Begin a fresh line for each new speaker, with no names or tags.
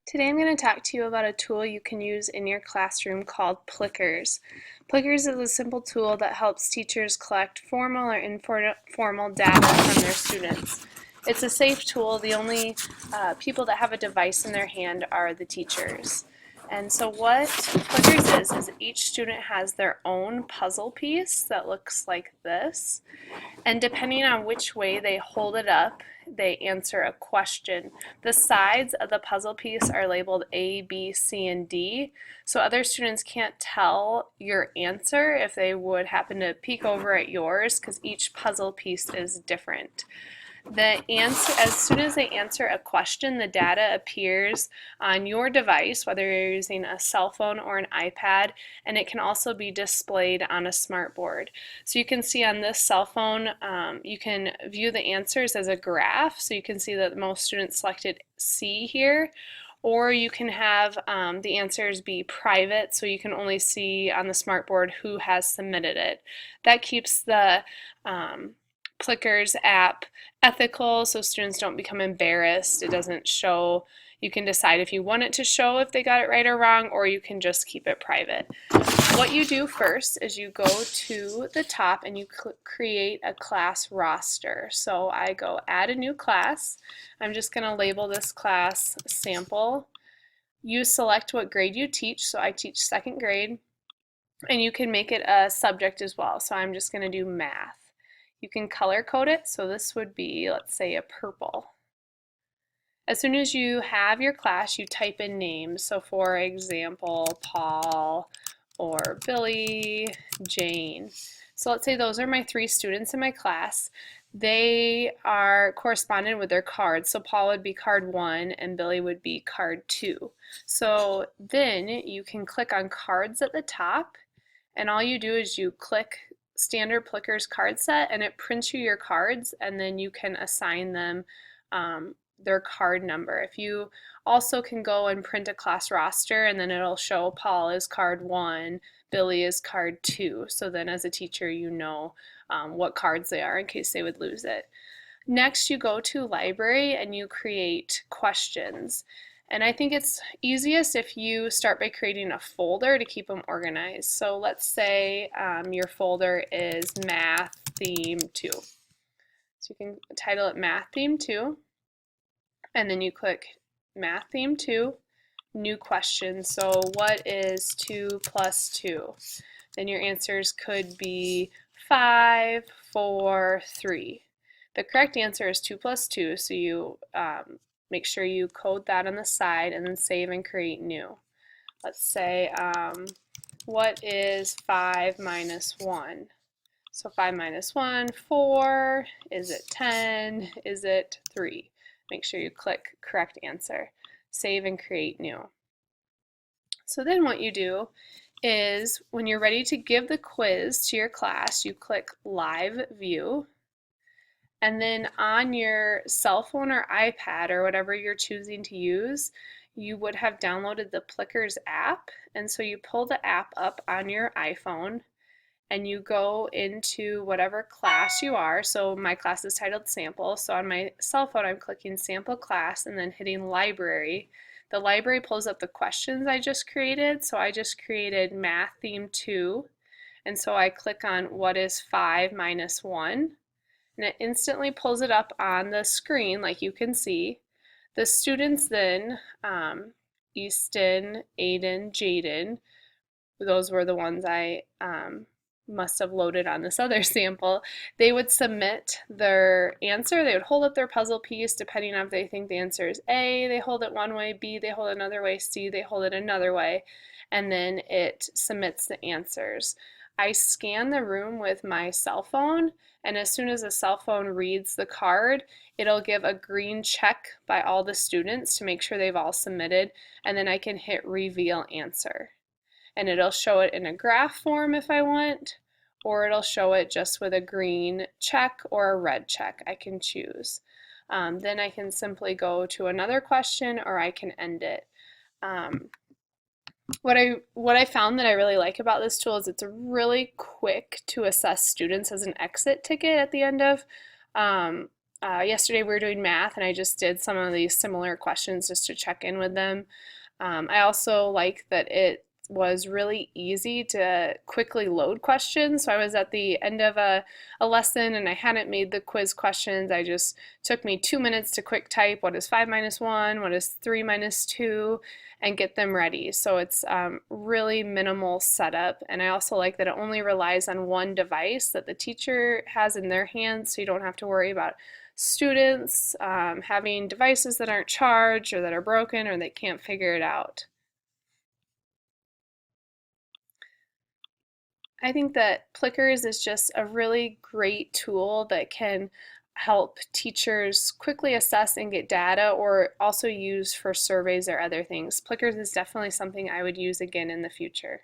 Today I'm going to talk to you about a tool you can use in your classroom called Plickers. Plickers is a simple tool that helps teachers collect formal or informal data from their students. It's a safe tool. The only people that have a device in their hand are the teachers. And so what Plickers is each student has their own puzzle piece that looks like this. And depending on which way they hold it up, they answer a question. The sides of the puzzle piece are labeled A, B, C, and D, so other students can't tell your answer if they would happen to peek over at yours, because each puzzle piece is different. As soon as they answer a question, the data appears on your device, whether you're using a cell phone or an iPad, and it can also be displayed on a smart board. So you can see on this cell phone, you can view the answers as a graph, so you can see that most students selected C here, or you can have the answers be private, so you can only see on the smart board who has submitted it. That keeps the Plickers app ethical, so students don't become embarrassed. It doesn't show. You can decide if you want it to show if they got it right or wrong, or you can just keep it private. What you do first is you go to the top and you create a class roster. So I go add a new class. I'm just going to label this class sample. You select what grade you teach, so I teach second grade, and you can make it a subject as well. So I'm just going to do math. You can color code it, so this would be, let's say, a purple. As soon as you have your class, you type in names. So for example, Paul or Billy, Jane. So let's say those are my 3 students in my class. They are corresponding with their cards. So Paul would be card 1 and Billy would be card 2. So then you can click on cards at the top, and all you do is you click standard Plickers card set, and it prints you your cards, and then you can assign them their card number. If you also can go and print a class roster, and then it'll show Paul is card 1, Billy is card 2, so then as a teacher you know what cards they are in case they would lose it. Next, you go to library and you create questions. And I think it's easiest if you start by creating a folder to keep them organized. So let's say your folder is Math Theme 2. So you can title it Math Theme 2, and then you click Math Theme 2, New Question. So what is 2 plus 2? Then your answers could be 5, 4, 3. The correct answer is 2 plus 2, so you make sure you code that on the side and then save and create new. Let's say, what is 5 minus 1? So 5 minus 1, 4. Is it 10? Is it 3? Make sure you click correct answer. Save and create new. So then what you do is when you're ready to give the quiz to your class, you click Live View. And then on your cell phone or iPad or whatever you're choosing to use, you would have downloaded the Plickers app. And so you pull the app up on your iPhone and you go into whatever class you are. So my class is titled Sample. So on my cell phone, I'm clicking Sample Class and then hitting Library. The library pulls up the questions I just created. So I just created Math Theme 2. And so I click on what is 5 minus 1. And it instantly pulls it up on the screen like you can see. The students then, Easton, Aiden, Jaden, those were the ones I must have loaded on this other sample, they would submit their answer. They would hold up their puzzle piece depending on if they think the answer is A, they hold it one way, B, they hold it another way, C, they hold it another way, and then it submits the answers. I scan the room with my cell phone, and as soon as the cell phone reads the card, it'll give a green check by all the students to make sure they've all submitted, and then I can hit Reveal Answer. And it'll show it in a graph form if I want, or it'll show it just with a green check or a red check. I can choose. Then I can simply go to another question, or I can end it. What I found that I really like about this tool is it's really quick to assess students as an exit ticket at the end of Yesterday we were doing math, and I just did some of these similar questions just to check in with them. I also like that it was really easy to quickly load questions. So I was at the end of a lesson and I hadn't made the quiz questions. I just took me 2 minutes to quick type what is 5 minus 1, what is 3 minus 2, and get them ready. So it's really minimal setup. And I also like that it only relies on one device that the teacher has in their hands, so you don't have to worry about students having devices that aren't charged or that are broken or they can't figure it out. I think that Plickers is just a really great tool that can help teachers quickly assess and get data, or also use for surveys or other things. Plickers is definitely something I would use again in the future.